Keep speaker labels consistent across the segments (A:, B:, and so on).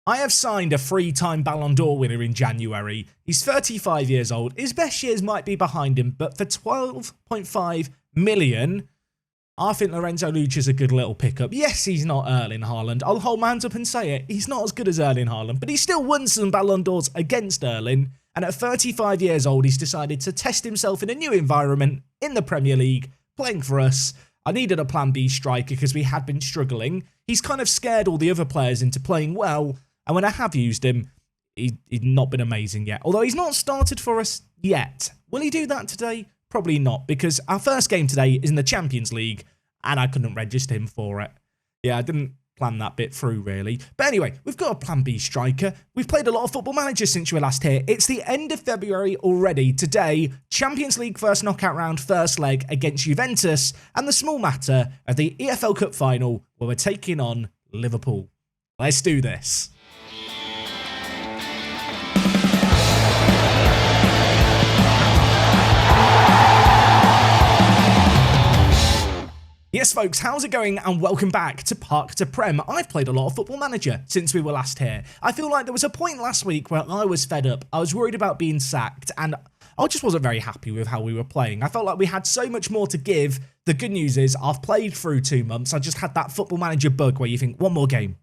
A: I have signed a 3-time Ballon d'Or winner in January. He's 35 years old. His best years might be behind him, but for 12.5 million, I think Lorenzo Lucia's a good little pickup. Yes, he's not Erling Haaland. I'll hold my hands up and say it. He's not as good as Erling Haaland, but he still won some Ballon d'Ors against Erling. And at 35 years old, he's decided to test himself in a new environment in the Premier League, playing for us. I needed a plan B striker because we had been struggling. He's kind of scared all the other players into playing well. And when I have used him, he's not been amazing yet. Although he's not started for us yet. Will he do that today? Probably not, because our first game today is in the Champions League, and I couldn't register him for it. Yeah, I didn't plan that bit through, really. But anyway, we've got a plan B striker. We've played a lot of Football Manager since we were last here. It's the end of February already. Today, Champions League first knockout round, first leg against Juventus, and the small matter of the EFL Cup Final, where we're taking on Liverpool. Let's do this. Yes, folks, how's it going? And welcome back to Park to Prem. I've played a lot of Football Manager since we were last here. I feel like there was a point last week where I was fed up. I was worried about being sacked, and I just wasn't very happy with how we were playing. I felt like we had so much more to give. The good news is I've played through 2 months. I just had that Football Manager bug where you think, one more game.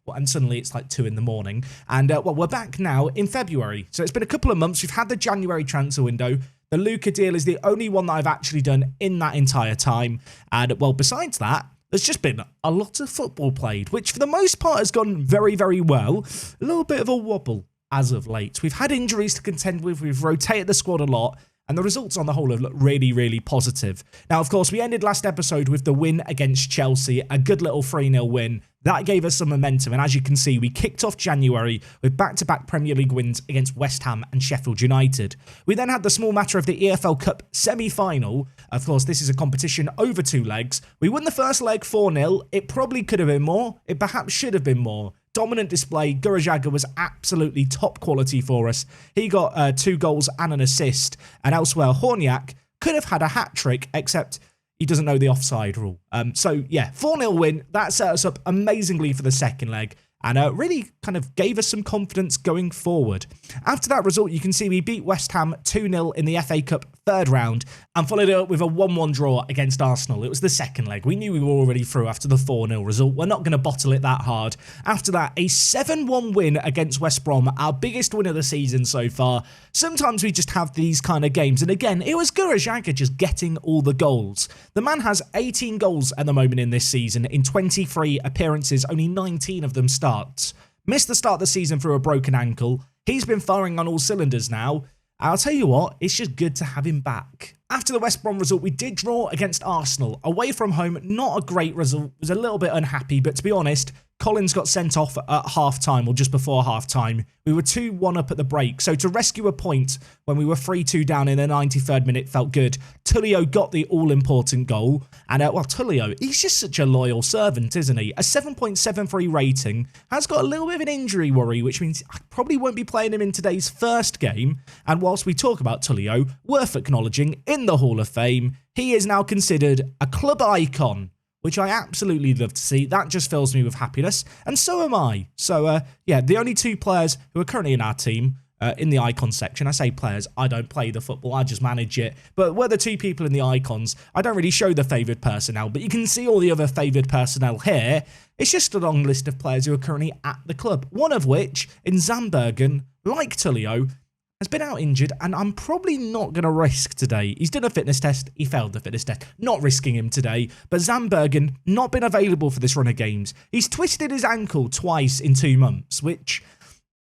A: And suddenly it's like 2 in the morning. And, well, we're back now in February. So it's been a couple of months. We've had the January transfer window. The Luca deal is the only one that I've actually done in that entire time. And, well, besides that, there's just been a lot of football played, which for the most part has gone very, very well. A little bit of a wobble as of late. We've had injuries to contend with. We've rotated the squad a lot. And the results on the whole have looked really, really positive. Now, of course, we ended last episode with the win against Chelsea, a good little 3-0 win. That gave us some momentum, and as you can see, we kicked off January with back-to-back Premier League wins against West Ham and Sheffield United. We then had the small matter of the EFL Cup semi-final. Of course, this is a competition over 2 legs. We won the first leg 4-0. It probably could have been more. It perhaps should have been more. Dominant display. Gurajaga was absolutely top quality for us. He got 2 goals and an assist. And elsewhere, Horniak could have had a hat-trick, except he doesn't know the offside rule. So, yeah, 4-0 win. That set us up amazingly for the second leg. And really kind of gave us some confidence going forward. After that result, you can see we beat West Ham 2-0 in the FA Cup third round and followed it up with a 1-1 draw against Arsenal. It was the second leg. We knew we were already through after the 4-0 result. We're not going to bottle it that hard. After that, a 7-1 win against West Brom, our biggest win of the season so far. Sometimes we just have these kind of games. And again, it was Gurajaga just getting all the goals. The man has 18 goals at the moment in this season. In 23 appearances, only 19 of them starts. Missed the start of the season through a broken ankle. He's been firing on all cylinders now. I'll tell you what, it's just good to have him back. After the West Brom result, we did draw against Arsenal. Away from home, not a great result. Was a little bit unhappy, but to be honest, Collins got sent off at half-time, or just before half-time. We were 2-1 up at the break, so to rescue a point when we were 3-2 down in the 93rd minute felt good. Tullio got the all-important goal, and well, Tullio, he's just such a loyal servant, isn't he? A 7.73 rating, has got a little bit of an injury worry, which means I probably won't be playing him in today's first game, and whilst we talk about Tullio, worth acknowledging, in the Hall of Fame, he is now considered a club icon, which I absolutely love to see. That just fills me with happiness, and so am I. So, yeah, the only 2 players who are currently in our team, in the icon section, I say players, I don't play the football, I just manage it, but we're the 2 people in the icons. I don't really show the favoured personnel, but you can see all the other favoured personnel here. It's just a long list of players who are currently at the club, one of which, in Zandbergen, like Tullio, has been out injured, and I'm probably not going to risk today. He's done a fitness test. He failed the fitness test. Not risking him today. But Zandbergen, not been available for this run of games. He's twisted his ankle twice in 2 months, which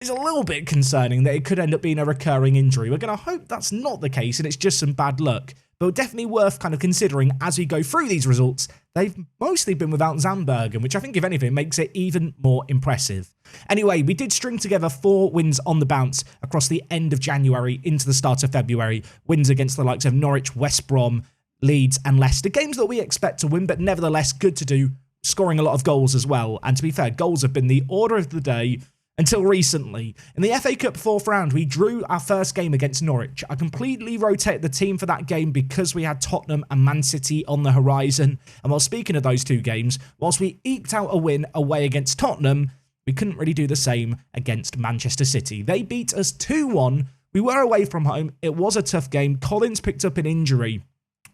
A: is a little bit concerning that it could end up being a recurring injury. We're going to hope that's not the case and it's just some bad luck. But definitely worth kind of considering as we go through these results. They've mostly been without Zandbergen, which I think, if anything, makes it even more impressive. Anyway, we did string together 4 wins on the bounce across the end of January into the start of February. Wins against the likes of Norwich, West Brom, Leeds and Leicester. Games that we expect to win, but nevertheless good to do, scoring a lot of goals as well. And to be fair, goals have been the order of the day until recently. In the FA Cup 4th round, we drew our first game against Norwich. I completely rotated the team for that game because we had Tottenham and Man City on the horizon. And while speaking of those 2 games, whilst we eked out a win away against Tottenham, we couldn't really do the same against Manchester City. They beat us 2-1. We were away from home. It was a tough game. Collins picked up an injury,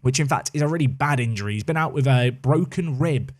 A: which in fact is a really bad injury. He's been out with a broken rib.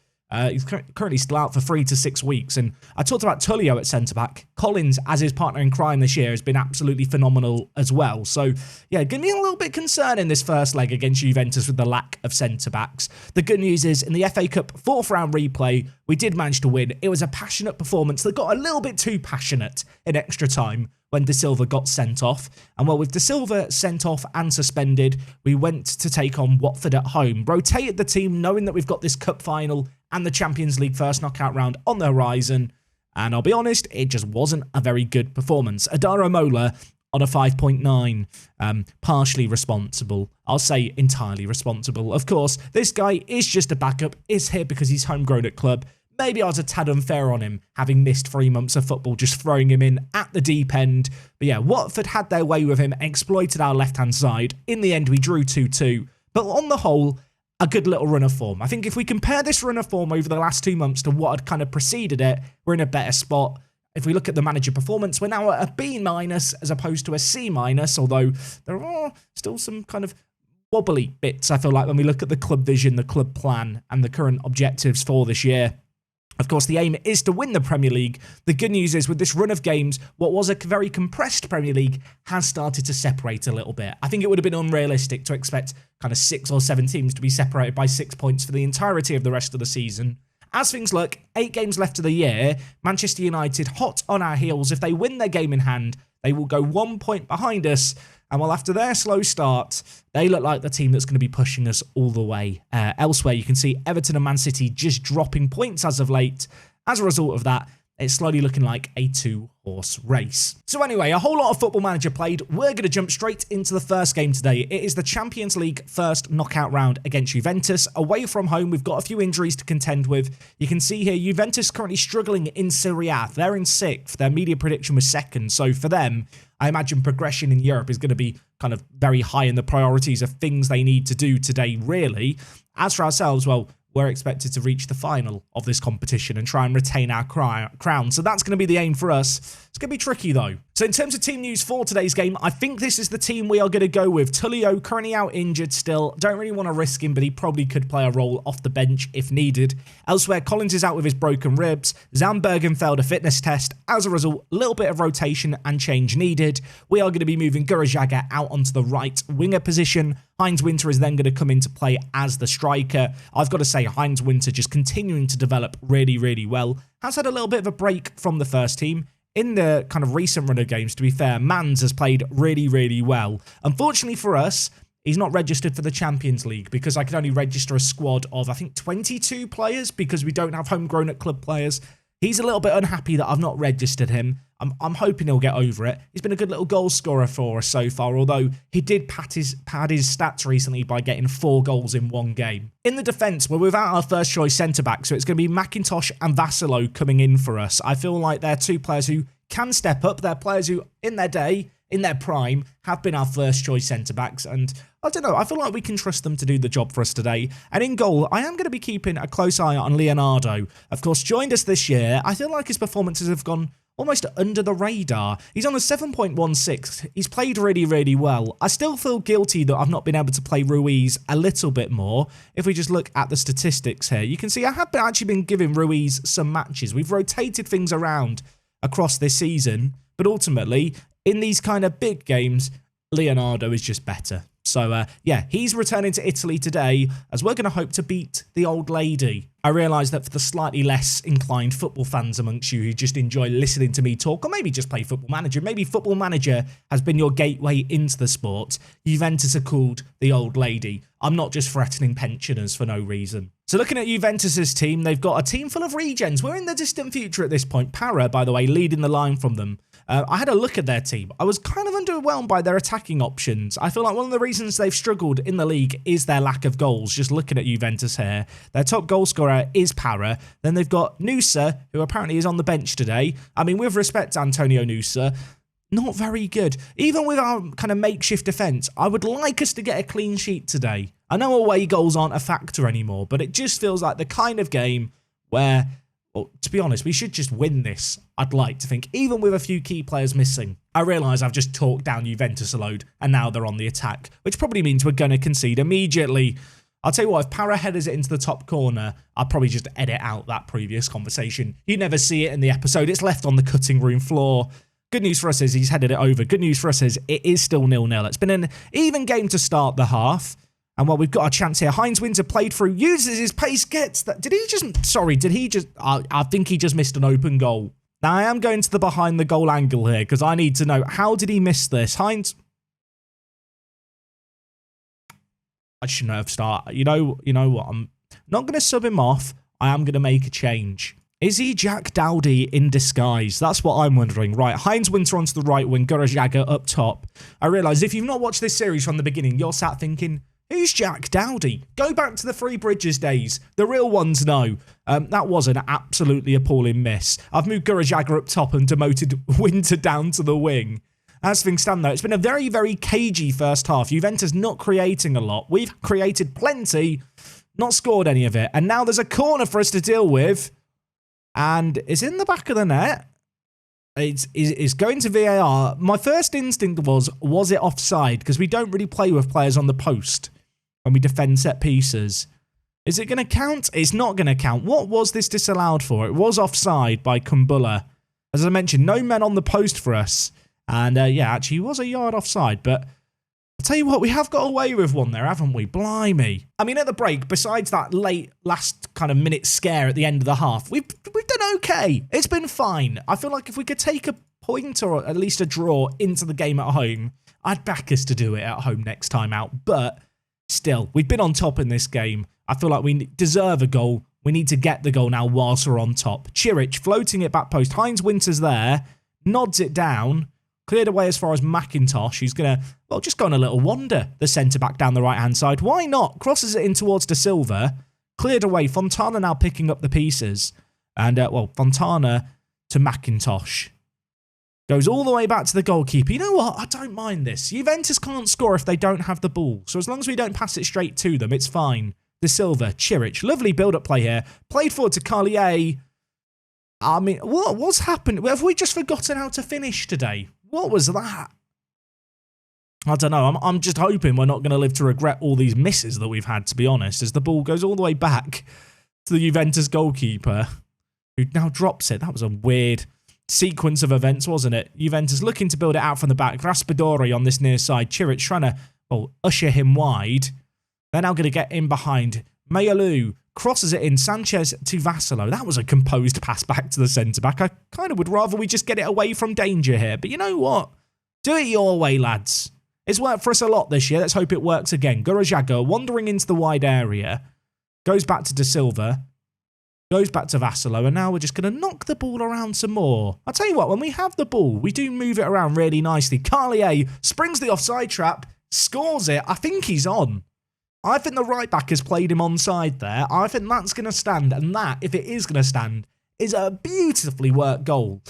A: He's currently still out for 3 to 6 weeks. And I talked about Tullio at centre-back. Collins, as his partner in crime this year, has been absolutely phenomenal as well. So, yeah, getting me a little bit concerned in this first leg against Juventus with the lack of centre-backs. The good news is, in the FA Cup 4th round replay, we did manage to win. It was a passionate performance that got a little bit too passionate in extra time when De Silva got sent off. And well, with De Silva sent off and suspended, we went to take on Watford at home. Rotated the team knowing that we've got this cup final and the Champions League first knockout round on the horizon. And I'll be honest, it just wasn't a very good performance. Adara Mola on a 5.9, partially responsible. I'll say entirely responsible. Of course, this guy is just a backup, is here because he's homegrown at club. Maybe I was a tad unfair on him, having missed 3 months of football, just throwing him in at the deep end. But yeah, Watford had their way with him, exploited our left-hand side. In the end, we drew 2-2. But on the whole, a good little run of form. I think if we compare this run of form over the last 2 months to what had kind of preceded it, we're in a better spot. If we look at the manager performance, we're now at a B- as opposed to a C-, although there are still some kind of wobbly bits, I feel like, when we look at the club vision, the club plan, and the current objectives for this year. Of course, the aim is to win the Premier League. The good news is, with this run of games, what was a very compressed Premier League has started to separate a little bit. I think it would have been unrealistic to expect kind of 6 or 7 teams to be separated by 6 points for the entirety of the rest of the season. As things look, 8 games left of the year, Manchester United hot on our heels. If they win their game in hand, they will go 1 point behind us. And well, after their slow start, they look like the team that's going to be pushing us all the way. Elsewhere, you can see Everton and Man City just dropping points as of late. As a result of that, it's slowly looking like a 2-horse race. So anyway, a whole lot of Football Manager played. We're going to jump straight into the first game today. It is the Champions League first knockout round against Juventus. Away from home, we've got a few injuries to contend with. You can see here, Juventus currently struggling in Serie A. They're in 6th. Their media prediction was 2nd. So for them, I imagine progression in Europe is going to be kind of very high in the priorities of things they need to do today, really. As for ourselves, well, we're expected to reach the final of this competition and try and retain our crown. So that's going to be the aim for us. It's going to be tricky, though. So in terms of team news for today's game, I think this is the team we are going to go with. Tullio currently out injured still. Don't really want to risk him, but he probably could play a role off the bench if needed. Elsewhere, Collins is out with his broken ribs. Zandbergen failed a fitness test. As a result, a little bit of rotation and change needed. We are going to be moving Gurajaga out onto the right winger position. Heinz Winter is then going to come into play as the striker. I've got to say, Heinz Winter just continuing to develop really, really well. Has had a little bit of a break from the first team. In the kind of recent run of games, to be fair, Mans has played really, really well. Unfortunately for us, he's not registered for the Champions League because I can only register a squad of, I think, 22 players because we don't have homegrown at club players. He's a little bit unhappy that I've not registered him. I'm hoping he'll get over it. He's been a good little goal scorer for us so far, although he did pad his stats recently by getting 4 goals in 1 game. In the defence, we're without our first choice centre-back, so it's going to be McIntosh and Vassilo coming in for us. I feel like they're 2 players who can step up. They're players who, in their day, in their prime, have been our first choice centre-backs, and I don't know, I feel like we can trust them to do the job for us today. And in goal, I am going to be keeping a close eye on Leonardo. Of course, joined us this year. I feel like his performances have gone almost under the radar. He's on a 7.16. He's played really, really well. I still feel guilty that I've not been able to play Ruiz a little bit more. If we just look at the statistics here, you can see I have actually been giving Ruiz some matches. We've rotated things around across this season, but ultimately, in these kind of big games, Leonardo is just better. So, yeah, he's returning to Italy today as we're going to hope to beat the old lady. I realise that for the slightly less inclined football fans amongst you who just enjoy listening to me talk, or maybe just play Football Manager, maybe Football Manager has been your gateway into the sport, Juventus are called the old lady. I'm not just threatening pensioners for no reason. So looking at Juventus's team, they've got a team full of regens. We're in the distant future at this point. Para, by the way, leading the line from them. I had a look at their team. I was kind of underwhelmed by their attacking options. I feel like one of the reasons they've struggled in the league is their lack of goals. Just looking at Juventus here. Their top goal scorer is Para. Then they've got Nusa, who apparently is on the bench today. I mean, with respect to Antonio Nusa, not very good. Even with our kind of makeshift defence, I would like us to get a clean sheet today. I know away goals aren't a factor anymore, but it just feels like the kind of game where well, to be honest, we should just win this, I'd like to think, even with a few key players missing. I realise I've just talked down Juventus a load, and now they're on the attack, which probably means we're going to concede immediately. I'll tell you what, if Para headers it into the top corner, I'll probably just edit out that previous conversation. You never see it in the episode. It's left on the cutting room floor. Good news for us is he's headed it over. Good news for us is it is still 0-0. It's been an even game to start the half. And while we've got a chance here, Heinz Winter played through, uses his pace, gets that. Did he just, I think he just missed an open goal. Now, I am going to the behind the goal angle here because I need to know, how did he miss this? Heinz, I shouldn't have started. You know what? I'm not going to sub him off. I am going to make a change. Is he Jack Dowdy in disguise? That's what I'm wondering. Right, Heinz Winter onto the right wing, Garajaga up top. I realise if you've not watched this series from the beginning, you're sat thinking, who's Jack Dowdy? Go back to the Three Bridges days. The real ones know. That was an absolutely appalling miss. I've moved Garajaga up top and demoted Winter down to the wing. As things stand, though, it's been a very, very cagey first half. Juventus not creating a lot. We've created plenty, not scored any of it. And now there's a corner for us to deal with. And it's in the back of the net. It's going to VAR. My first instinct was it offside? Because we don't really play with players on the post when we defend set pieces. Is it going to count? It's not going to count. What was this disallowed for? It was offside by Kumbula. As I mentioned, no men on the post for us. And yeah, actually, he was a yard offside. But I'll tell you what, we have got away with one there, haven't we? Blimey. I mean, at the break, besides that last kind of minute scare at the end of the half, we've done okay. It's been fine. I feel like if we could take a point or at least a draw into the game at home, I'd back us to do it at home next time out. But still, we've been on top in this game. I feel like we deserve a goal. We need to get the goal now whilst we're on top. Chiric floating it back post. Heinz Winter's there. Nods it down. Cleared away as far as McIntosh, who's going to, well, just go on a little wander, the centre-back down the right-hand side. Why not? Crosses it in towards De Silva. Cleared away. Fontana now picking up the pieces. And, well, Fontana to McIntosh. Goes all the way back to the goalkeeper. You know what? I don't mind this. Juventus can't score if they don't have the ball. So as long as we don't pass it straight to them, it's fine. De Silva, Chiric. Lovely build-up play here. Played forward to Carlier. I mean, what's happened? Have we just forgotten how to finish today? What was that? I don't know. I'm just hoping we're not going to live to regret all these misses that we've had, to be honest, as the ball goes all the way back to the Juventus goalkeeper, who now drops it. That was a weird sequence of events, wasn't it? Juventus looking to build it out from the back. Raspadori on this near side. Chiric trying to, well, usher him wide. They're now going to get in behind. Mayalu crosses it in. Sanchez to Vassalo. That was a composed pass back to the centre-back. I kind of would rather we just get it away from danger here. But you know what? Do it your way, lads. It's worked for us a lot this year. Let's hope it works again. Garajago wandering into the wide area. Goes back to De Silva. Goes back to Vassalo. And now we're just going to knock the ball around some more. I'll tell you what, when we have the ball, we do move it around really nicely. Carlier springs the offside trap. Scores it. I think he's on. I think the right back has played him onside there. I think that's going to stand. And that, if it is going to stand, is a beautifully worked goal.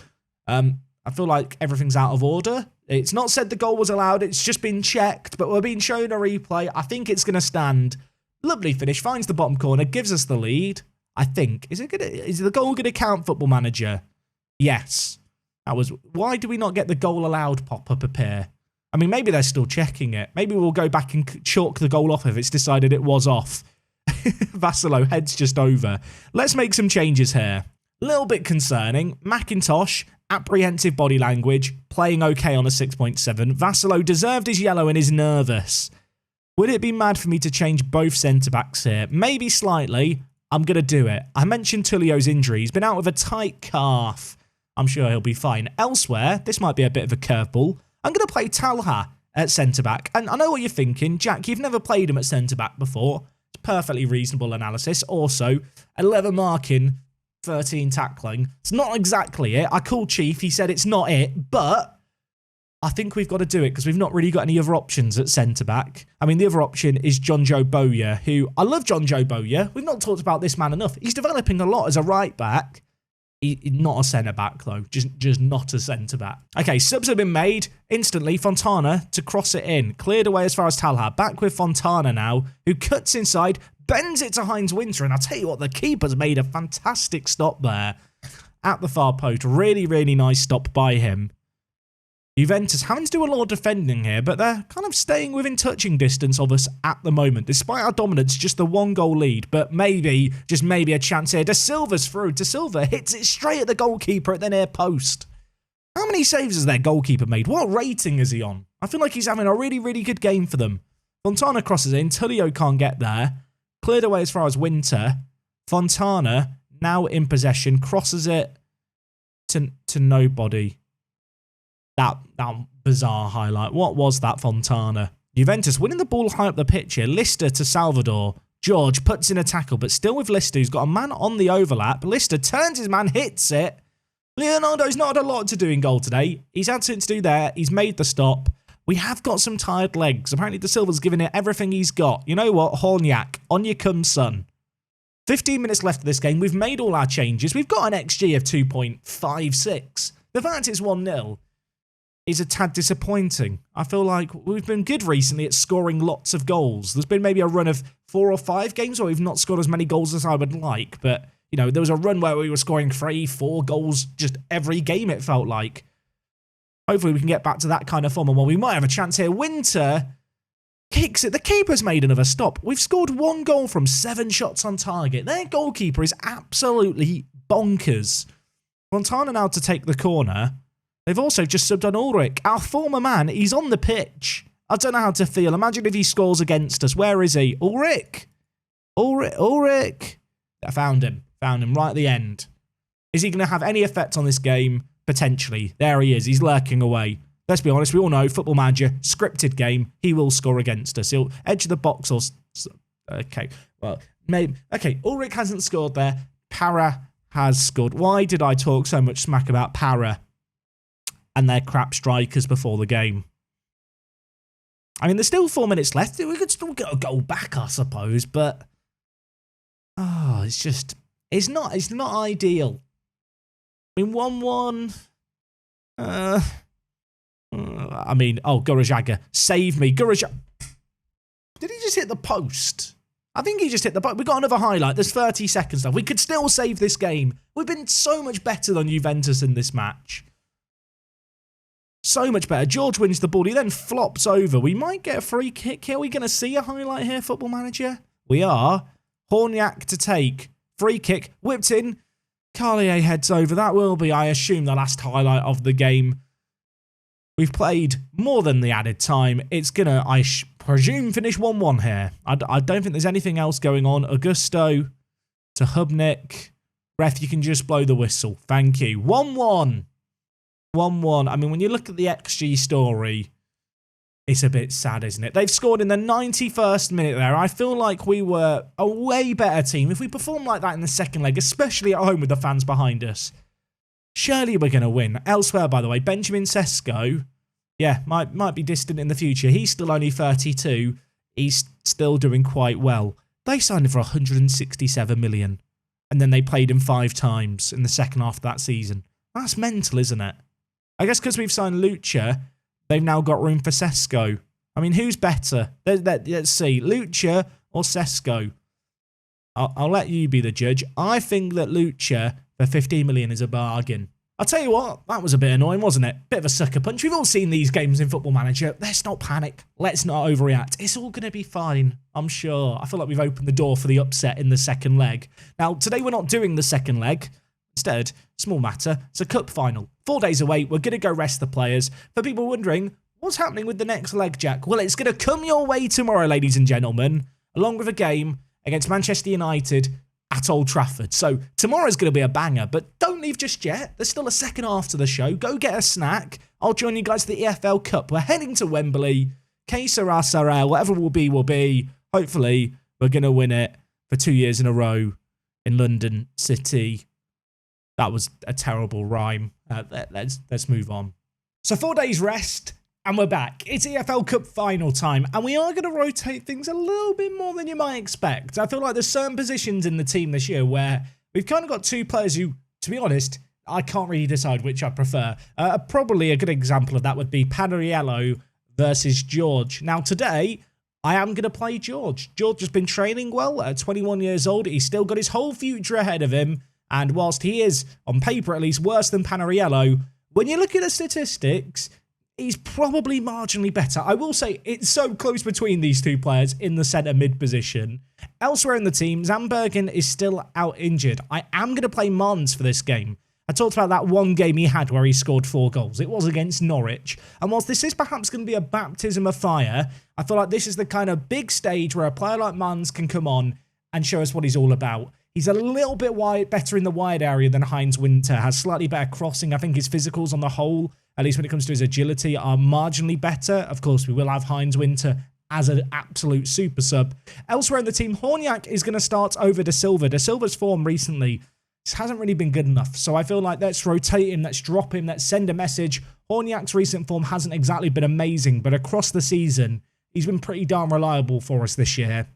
A: I feel like everything's out of order. It's not said the goal was allowed. It's just been checked. But we're being shown a replay. I think it's going to stand. Lovely finish. Finds the bottom corner. Gives us the lead. I think. Is the goal going to count, Football Manager? Yes. That was. Why do we not get the goal allowed pop-up appear? I mean, maybe they're still checking it. Maybe we'll go back and chalk the goal off if it's decided it was off. Vassalo heads just over. Let's make some changes here. A little bit concerning. McIntosh, apprehensive body language, playing okay on a 6.7. Vassalo deserved his yellow and is nervous. Would it be mad for me to change both centre-backs here? Maybe slightly. I'm going to do it. I mentioned Tullio's injury. He's been out with a tight calf. I'm sure he'll be fine. Elsewhere, this might be a bit of a curveball. I'm going to play Talha at centre-back. And I know what you're thinking. Jack, you've never played him at centre-back before. It's perfectly reasonable analysis. Also, 11 marking, 13 tackling. It's not exactly it. I called Chief. He said it's not it. But I think we've got to do it because we've not really got any other options at centre-back. I mean, the other option is John Joe Bowyer, who... I love John Joe Bowyer. We've not talked about this man enough. He's developing a lot as a right-back. Not a centre-back, though. Just not a centre-back. Okay, subs have been made. Instantly, Fontana to cross it in. Cleared away as far as Talha. Back with Fontana now, who cuts inside. bends it to Heinz Winter, and I'll tell you what, the keeper's made a fantastic stop there at the far post. Really, really nice stop by him. Juventus having to do a lot of defending here, but they're kind of staying within touching distance of us at the moment. Despite our dominance, just the 1-goal lead, but maybe, just maybe a chance here. De Silva's through. De Silva hits it straight at the goalkeeper at the near post. How many saves has their goalkeeper made? What rating is he on? I feel like he's having a really, really good game for them. Fontana crosses in. Tullio can't get there. Cleared away as far as Winter. Fontana, now in possession, crosses it to nobody. That bizarre highlight. What was that, Fontana? Juventus winning the ball high up the pitch here. Lister to Salvador. George puts in a tackle, but still with Lister, who's got a man on the overlap. Lister turns his man, hits it. Leonardo's not had a lot to do in goal today. He's had something to do there. He's made the stop. We have got some tired legs. Apparently, De Silva's given it everything he's got. You know what? Horniak, on you come, son. 15 minutes left of this game. We've made all our changes. We've got an XG of 2.56. The fact it's 1-0 is a tad disappointing. I feel like we've been good recently at scoring lots of goals. There's been maybe a run of 4 or 5 games where we've not scored as many goals as I would like, but, you know, there was a run where we were scoring 3, 4 goals just every game, it felt like. Hopefully we can get back to that kind of form, and well, we might have a chance here. Winter kicks it. The keeper's made another stop. We've scored 1 goal from 7 shots on target. Their goalkeeper is absolutely bonkers. Fontana now to take the corner. They've also just subbed on Ulrich, our former man. He's on the pitch. I don't know how to feel. Imagine if he scores against us. Where is he? Ulrich. Ulrich. I found him. Found him right at the end. Is he going to have any effect on this game? Potentially. There he is. He's lurking away. Let's be honest. We all know Football Manager, scripted game. He will score against us. He'll edge of the box or... Okay. Well, maybe... Okay. Ulrich hasn't scored there. Para has scored. Why did I talk so much smack about Para and their crap strikers before the game? I mean, there's still 4 minutes left. We could still get a goal back, I suppose, but... Oh, it's just... It's not ideal. I mean, 1-1... I mean, oh, Gurajaga, save me. Gurajaga... Did he just hit the post? I think he just hit the post. We've got another highlight. There's 30 seconds left. We could still save this game. We've been so much better than Juventus in this match. So much better. George wins the ball. He then flops over. We might get a free kick here. Are we going to see a highlight here, Football Manager? We are. Horniak to take. Free kick. Whipped in. Carlier heads over. That will be, I assume, the last highlight of the game. We've played more than the added time. It's going to, I presume, finish 1-1 here. I don't think there's anything else going on. Augusto to Hubnik. Ref, you can just blow the whistle. Thank you. 1-1. 1-1. I mean, when you look at the XG story, it's a bit sad, isn't it? They've scored in the 91st minute there. I feel like we were a way better team. If we perform like that in the second leg, especially at home with the fans behind us, surely we're going to win. Elsewhere, by the way, Benjamin Sesko, yeah, might be distant in the future. He's still only 32. He's still doing quite well. They signed him for 167 million, and then they played him 5 times in the second half of that season. That's mental, isn't it? I guess because we've signed Lucha, they've now got room for Sesko. I mean, who's better? Let's see, Lucha or Sesko? I'll let you be the judge. I think that Lucha for 15 million is a bargain. I'll tell you what, that was a bit annoying, wasn't it? Bit of a sucker punch. We've all seen these games in Football Manager. Let's not panic. Let's not overreact. It's all going to be fine, I'm sure. I feel like we've opened the door for the upset in the second leg. Now, today we're not doing the second leg. Instead, small matter, it's a cup final. 4 days away, we're going to go rest the players. For people wondering, what's happening with the next leg, Jack? Well, it's going to come your way tomorrow, ladies and gentlemen, along with a game against Manchester United at Old Trafford. So tomorrow's going to be a banger, but don't leave just yet. There's still a second half to the show. Go get a snack. I'll join you guys for the EFL Cup. We're heading to Wembley. Que sera, sera. Whatever will be, will be. Hopefully, we're going to win it for 2 years in a row in London City. That was a terrible rhyme. Let's move on. So 4 days rest, and we're back. It's EFL Cup Final time, and we are going to rotate things a little bit more than you might expect. I feel like there's certain positions in the team this year where we've kind of got 2 players who, to be honest, I can't really decide which I prefer. Probably a good example of that would be Panariello versus George. Now today, I am going to play George. George has been training well at 21 years old. He's still got his whole future ahead of him. And whilst he is, on paper at least, worse than Panariello, when you look at the statistics, he's probably marginally better. I will say it's so close between these two players in the centre mid position. Elsewhere in the team, Zandbergen is still out injured. I am going to play Mons for this game. I talked about that one game he had where he scored 4 goals. It was against Norwich. And whilst this is perhaps going to be a baptism of fire, I feel like this is the kind of big stage where a player like Mons can come on and show us what he's all about. He's a little bit better in the wide area than Heinz Winter, has slightly better crossing. I think his physicals on the whole, at least when it comes to his agility, are marginally better. Of course, we will have Heinz Winter as an absolute super sub. Elsewhere in the team, Horniak is going to start over De Silva. De Silva's form recently hasn't really been good enough, so I feel like let's rotate him, let's drop him, let's send a message. Horniak's recent form hasn't exactly been amazing, but across the season, he's been pretty darn reliable for us this year.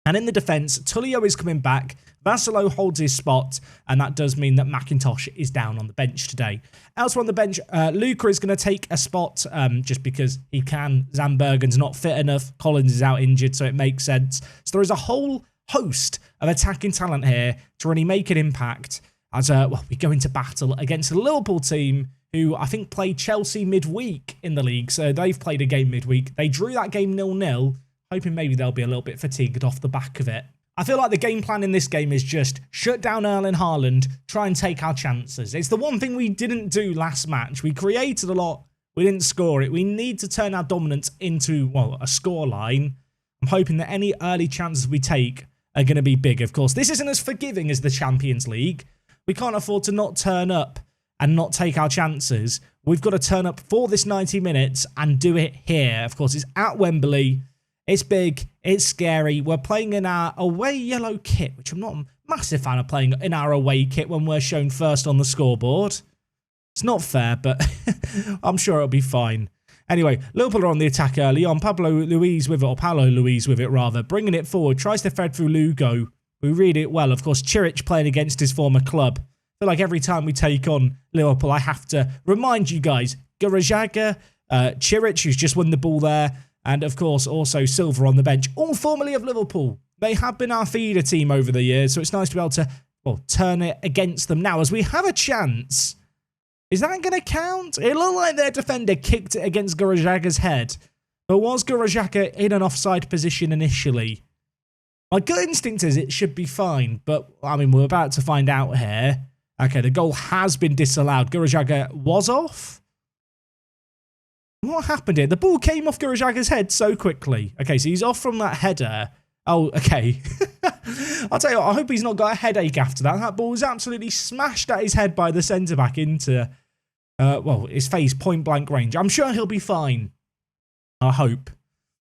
A: And in the defence, Tullio is coming back, Vassalo holds his spot, and that does mean that McIntosh is down on the bench today. Elsewhere on the bench, Luca is going to take a spot just because he can. Zandbergen's not fit enough, Collins is out injured, so it makes sense. So there is a whole host of attacking talent here to really make an impact as we go into battle against the Liverpool team who I think played Chelsea midweek in the league. So they've played a game midweek. They drew that game 0-0, hoping maybe they'll be a little bit fatigued off the back of it. I feel like the game plan in this game is just shut down Erling Haaland, try and take our chances. It's the one thing we didn't do last match. We created a lot, we didn't score it. We need to turn our dominance into, well, a scoreline. I'm hoping that any early chances we take are going to be big, of course. This isn't as forgiving as the Champions League. We can't afford to not turn up and not take our chances. We've got to turn up for this 90 minutes and do it here. Of course, it's at Wembley. It's big. It's scary. We're playing in our away yellow kit, which I'm not a massive fan of playing in our away kit when we're shown first on the scoreboard. It's not fair, but I'm sure it'll be fine. Anyway, Liverpool are on the attack early on. Paolo Luiz with it, rather. Bringing it forward. Tries to thread through Lugo. We read it well. Of course, Chiric playing against his former club. I feel like every time we take on Liverpool, I have to remind you guys. Garajaga, Chiric, who's just won the ball there. And, of course, also Silva on the bench. All formerly of Liverpool. They have been our feeder team over the years, so it's nice to be able to, well, turn it against them now as we have a chance. Is that going to count? It looked like their defender kicked it against Garajaga's head. But was Garajaga in an offside position initially? My gut instinct is it should be fine. But, I mean, we're about to find out here. Okay, the goal has been disallowed. Garajaga was off? What happened here? The ball came off Garajaga's head so quickly. Okay, so he's off from that header. Oh, okay. I'll tell you what, I hope he's not got a headache after that. That ball was absolutely smashed at his head by the centre-back into, well, his face, point-blank range. I'm sure he'll be fine. I hope.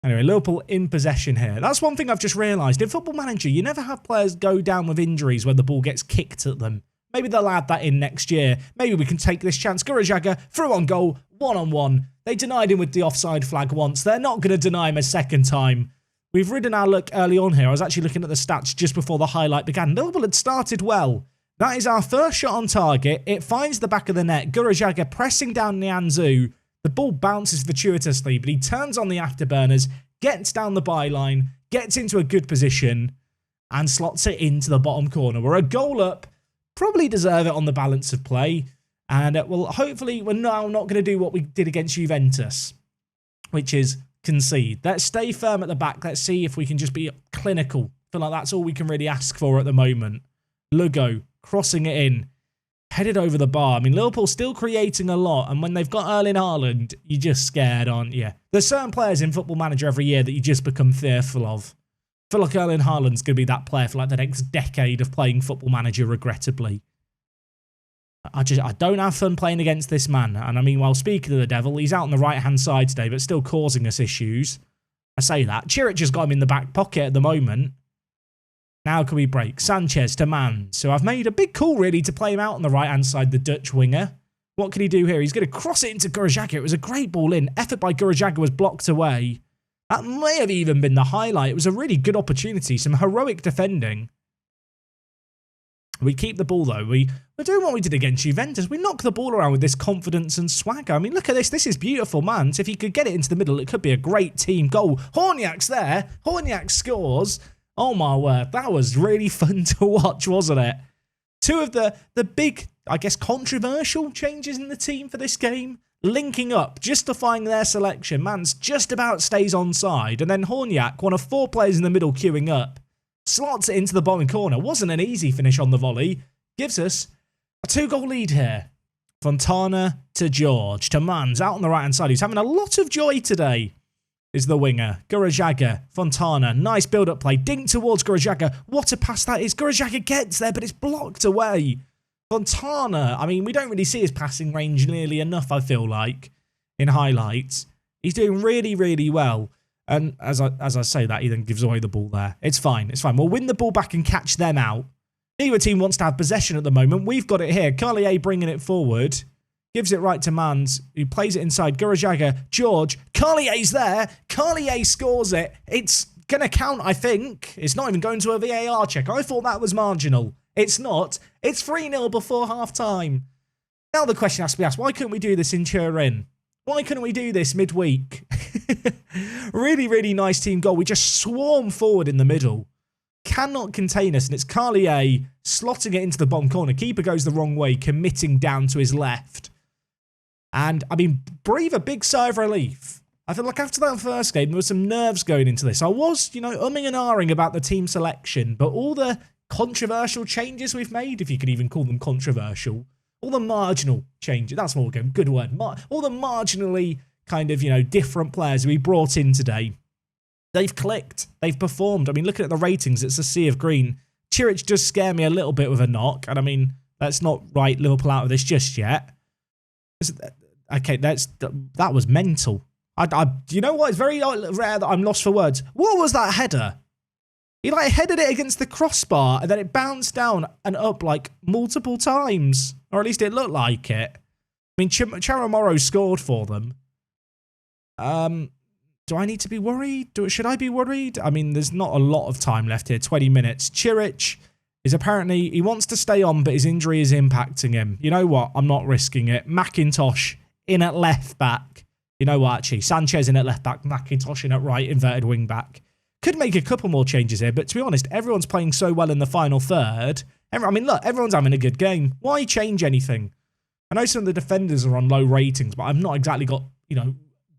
A: Anyway, Liverpool in possession here. That's one thing I've just realised. In Football Manager, you never have players go down with injuries when the ball gets kicked at them. Maybe they'll add that in next year. Maybe we can take this chance. Garajaga, through on goal, one-on-one. They denied him with the offside flag once. They're not going to deny him a second time. We've ridden our luck early on here. I was actually looking at the stats just before the highlight began. Liverpool had started well. That is our first shot on target. It finds the back of the net. Garajaga pressing down Nianzou. The ball bounces fortuitously, but he turns on the afterburners, gets down the byline, gets into a good position, and slots it into the bottom corner. We're a goal up. Probably deserve it on the balance of play. And, well, hopefully we're now not going to do what we did against Juventus, which is concede. Let's stay firm at the back. Let's see if we can just be clinical. I feel like that's all we can really ask for at the moment. Lugo crossing it in. Headed over the bar. I mean, Liverpool still creating a lot. And when they've got Erling Haaland, you're just scared, aren't you? There's certain players in Football Manager every year that you just become fearful of. I feel like Erling Haaland's going to be that player for like the next decade of playing Football Manager, regrettably. I don't have fun playing against this man. And I mean, while speaking of the devil, he's out on the right-hand side today, but still causing us issues. I say that. Chiric has got him in the back pocket at the moment. Now can we break? Sanchez to Man. So I've made a big call, really, to play him out on the right-hand side, the Dutch winger. What can he do here? He's going to cross it into Garajaga. It was a great ball in. Effort by Garajaga was blocked away. That may have even been the highlight. It was a really good opportunity. Some heroic defending. We keep the ball, though. We're doing what we did against Juventus. We knock the ball around with this confidence and swagger. I mean, look at this. This is beautiful, man. So if you could get it into the middle, it could be a great team goal. Horniak's there. Horniak scores. Oh, my word. That was really fun to watch, wasn't it? Two of the big, I guess, controversial changes in the team for this game. Linking up, justifying their selection. Mans just about stays onside. And then Horniak, one of 4 players in the middle queuing up, slots it into the bottom corner. Wasn't an easy finish on the volley. Gives us a 2-goal lead here. Fontana to George. To Mans out on the right-hand side. He's having a lot of joy today. Is the winger. Gurajaga. Fontana. Nice build-up play. Dink towards Gurajaga. What a pass that is. Gurajaga gets there, but it's blocked away. Fontana. I mean, we don't really see his passing range nearly enough, I feel like, in highlights. He's doing really, really well. And as I say that, he then gives away the ball there. It's fine. It's fine. We'll win the ball back and catch them out. Neither team wants to have possession at the moment. We've got it here. Carlier bringing it forward. Gives it right to Mans, who plays it inside. Gurajaga. George. Carlier's there. Carlier scores it. It's going to count, I think. It's not even going to a VAR check. I thought that was marginal. It's not. It's 3-0 before half-time. Now the question has to be asked, why couldn't we do this in Turin? Why couldn't we do this midweek? Really, really nice team goal. We just swarm forward in the middle. Cannot contain us. And it's Carlier slotting it into the bottom corner. Keeper goes the wrong way, committing down to his left. And, I mean, breathe a big sigh of relief. I feel like after that first game, there was some nerves going into this. I was, umming and ahhing about the team selection. But all the controversial changes we've made, if you could even call them controversial, all the marginal changes, that's more good word, all the marginally kind of, different players we brought in today, they've clicked, they've performed. I mean, looking at the ratings, it's a sea of green. Chiric does scare me a little bit with a knock, and I mean, let's not write Liverpool out of this just yet. Okay, that was mental. You know what? It's very rare that I'm lost for words. What was that header? He headed it against the crossbar and then it bounced down and up multiple times. Or at least it looked like it. I mean, Charamoro scored for them. Do I need to be worried? Should I be worried? I mean, there's not a lot of time left here. 20 minutes. Chiric is apparently, he wants to stay on, but his injury is impacting him. You know what? I'm not risking it. McIntosh in at left back. You know what, actually? Sanchez in at left back. McIntosh in at right, inverted wing back. Could make a couple more changes here, but to be honest, everyone's playing so well in the final third. I mean, look, everyone's having a good game. Why change anything? I know some of the defenders are on low ratings, but I've not exactly got,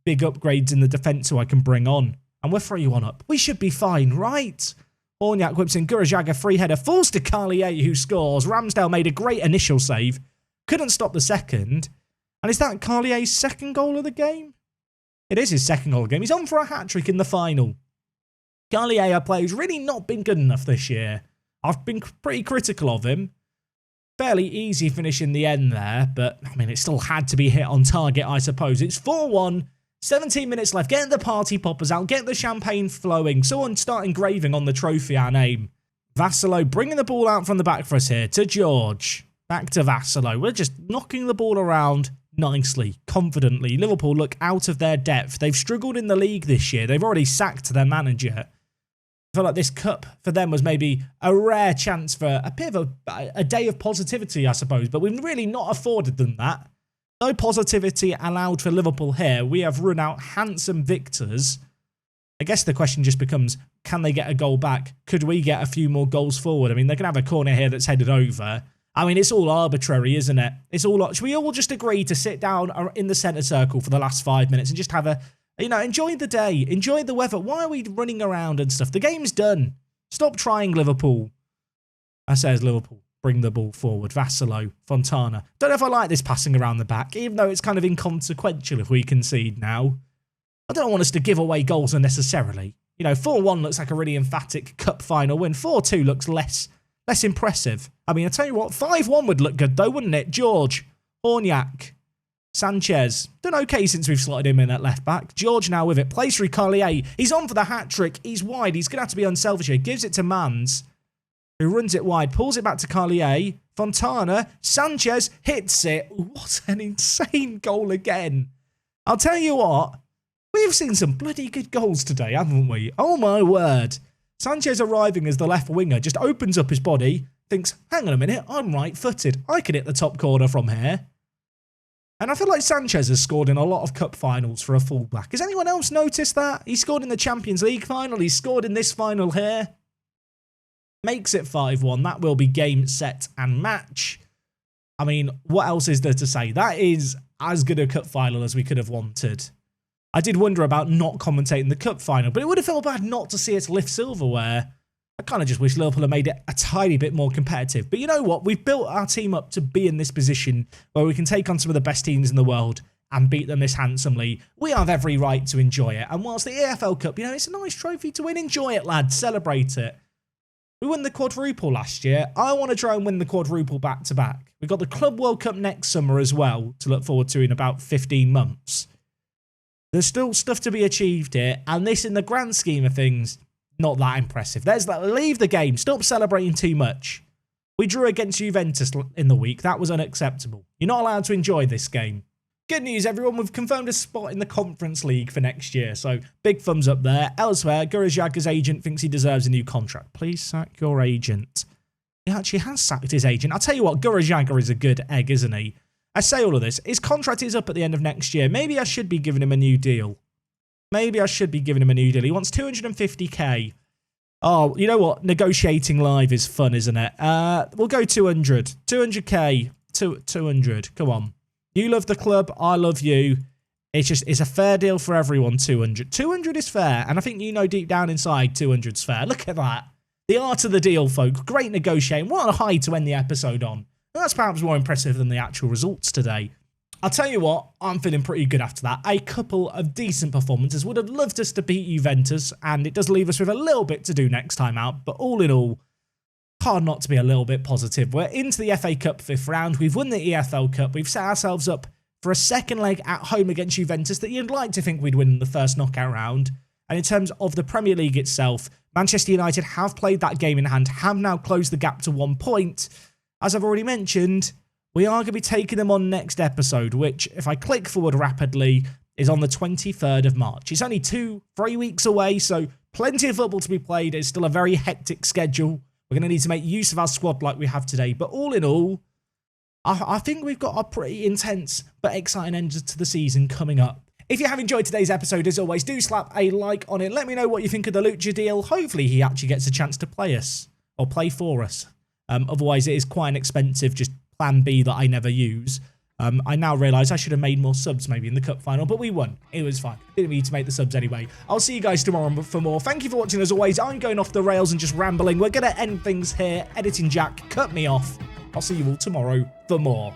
A: big upgrades in the defence who I can bring on. And we're 3-1 up. We should be fine, right? Horniak whips in. Gurajaga, free header, falls to Carlier, who scores. Ramsdale made a great initial save. Couldn't stop the second. And is that Carlier's second goal of the game? It is his second goal of the game. He's on for a hat-trick in the final. Carlier, a player who's really not been good enough this year. I've been pretty critical of him. Fairly easy finish in the end there, but, I mean, it still had to be hit on target, I suppose. It's 4-1, 17 minutes left. Get the party poppers out, get the champagne flowing. Someone start engraving on the trophy our name. Vassalo bringing the ball out from the back for us here to George. Back to Vassalo. We're just knocking the ball around nicely, confidently. Liverpool look out of their depth. They've struggled in the league this year. They've already sacked their manager. I feel like this cup for them was maybe a rare chance for a bit of a day of positivity, I suppose, but we've really not afforded them that. No positivity allowed for Liverpool here. We have run out handsome victors. I guess the question just becomes, can they get a goal back? Could we get a few more goals forward? I mean, they can have a corner here that's headed over. I mean, it's all arbitrary, isn't it? Should we all just agree to sit down in the centre circle for the last 5 minutes and just have a, enjoy the day, enjoy the weather? Why are we running around and stuff? The game's done. Stop trying, Liverpool. I say as Liverpool bring the ball forward. Vassalo, Fontana. Don't know if I like this passing around the back, even though it's kind of inconsequential if we concede now. I don't want us to give away goals unnecessarily. 4-1 looks like a really emphatic cup final win. 4-2 looks less impressive. I mean, I tell you what, 5-1 would look good though, wouldn't it? George, Horniak, Sanchez. Done okay since we've slotted him in at left back. George now with it. Plays through Carlier. He's on for the hat-trick. He's wide. He's going to have to be unselfish here. Gives it to Mans, who runs it wide. Pulls it back to Carlier. Fontana. Sanchez hits it. What an insane goal again. I'll tell you what. We've seen some bloody good goals today, haven't we? Oh my word. Sanchez arriving as the left winger just opens up his body, thinks, hang on a minute, I'm right-footed. I can hit the top corner from here. And I feel like Sanchez has scored in a lot of cup finals for a fullback. Has anyone else noticed that? He scored in the Champions League final. He scored in this final here. Makes it 5-1. That will be game, set, and match. I mean, what else is there to say? That is as good a cup final as we could have wanted. I did wonder about not commentating the cup final, but it would have felt bad not to see us lift silverware. I kind of just wish Liverpool had made it a tiny bit more competitive. But you know what? We've built our team up to be in this position where we can take on some of the best teams in the world and beat them this handsomely. We have every right to enjoy it. And whilst the EFL Cup, you know, it's a nice trophy to win. Enjoy it, lads. Celebrate it. We won the quadruple last year. I want to try and win the quadruple back-to-back. We've got the Club World Cup next summer as well to look forward to in about 15 months. There's still stuff to be achieved here. And this, in the grand scheme of things, not that impressive. There's that. Leave the game. Stop celebrating too much. We drew against Juventus in the week. That was unacceptable. You're not allowed to enjoy this game. Good news, everyone. We've confirmed a spot in the Conference League for next year. So, big thumbs up there. Elsewhere, Gurajaga's agent thinks he deserves a new contract. Please sack your agent. He actually has sacked his agent. I'll tell you what, Gurajaga is a good egg, isn't he? I say all of this. His contract is up at the end of next year. Maybe I should be giving him a new deal. Maybe I should be giving him a new deal. He wants 250k. Oh, you know what? Negotiating live is fun, isn't it? We'll go 200. 200k. 200. Come on. You love the club. I love you. It's a fair deal for everyone, 200. 200 is fair. And I think you know deep down inside 200's fair. Look at that. The art of the deal, folks. Great negotiating. What a high to end the episode on. That's perhaps more impressive than the actual results today. I'll tell you what, I'm feeling pretty good after that. A couple of decent performances. Would have loved us to beat Juventus, and it does leave us with a little bit to do next time out. But all in all, hard not to be a little bit positive. We're into the FA Cup 5th round. We've won the EFL Cup. We've set ourselves up for a second leg at home against Juventus that you'd like to think we'd win in the first knockout round. And in terms of the Premier League itself, Manchester United have played that game in hand, have now closed the gap to 1 point. As I've already mentioned, we are going to be taking them on next episode, which, if I click forward rapidly, is on the 23rd of March. It's only 3 weeks away, so plenty of football to be played. It's still a very hectic schedule. We're going to need to make use of our squad like we have today. But all in all, I think we've got a pretty intense but exciting end to the season coming up. If you have enjoyed today's episode, as always, do slap a like on it. Let me know what you think of the Lucha deal. Hopefully he actually gets a chance to play us, or play for us. Otherwise, it is quite an expensive just plan B that I never use. I now realise I should have made more subs maybe in the cup final, but we won. It was fine. Didn't need to make the subs anyway. I'll see you guys tomorrow for more. Thank you for watching as always. I'm going off the rails and just rambling. We're going to end things here. Editing Jack cut me off. I'll see you all tomorrow for more.